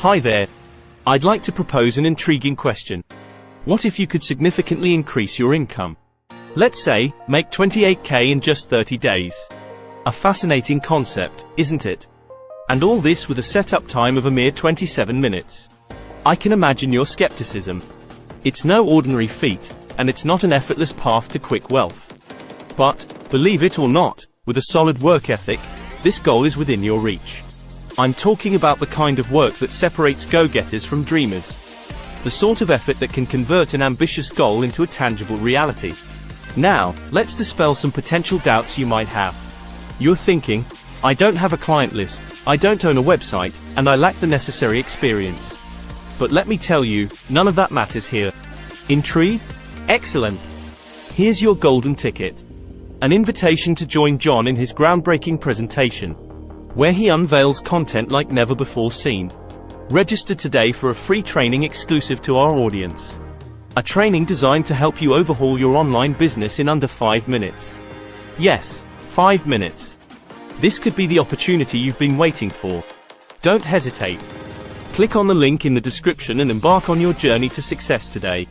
Hi there. I'd like to propose an intriguing question. What if you could significantly increase your income? Let's say, make 28K in just 30 days. A fascinating concept, isn't it? And all this with a setup time of a mere 27 minutes. I can imagine your skepticism. It's no ordinary feat, and it's not an effortless path to quick wealth. But, believe it or not, with a solid work ethic, this goal is within your reach. I'm talking about the kind of work that separates go-getters from dreamers. The sort of effort that can convert an ambitious goal into a tangible reality. Now, let's dispel some potential doubts you might have. You're thinking, I don't have a client list, I don't own a website, and I lack the necessary experience. But let me tell you, none of that matters here. Intrigued? Excellent! Here's your golden ticket. An invitation to join John in his groundbreaking presentation, where he unveils content like never before seen. Register today for a free training exclusive to our audience. A training designed to help you overhaul your online business in under 5 minutes. Yes, 5 minutes. This could be the opportunity you've been waiting for. Don't hesitate. Click on the link in the description and embark on your journey to success today.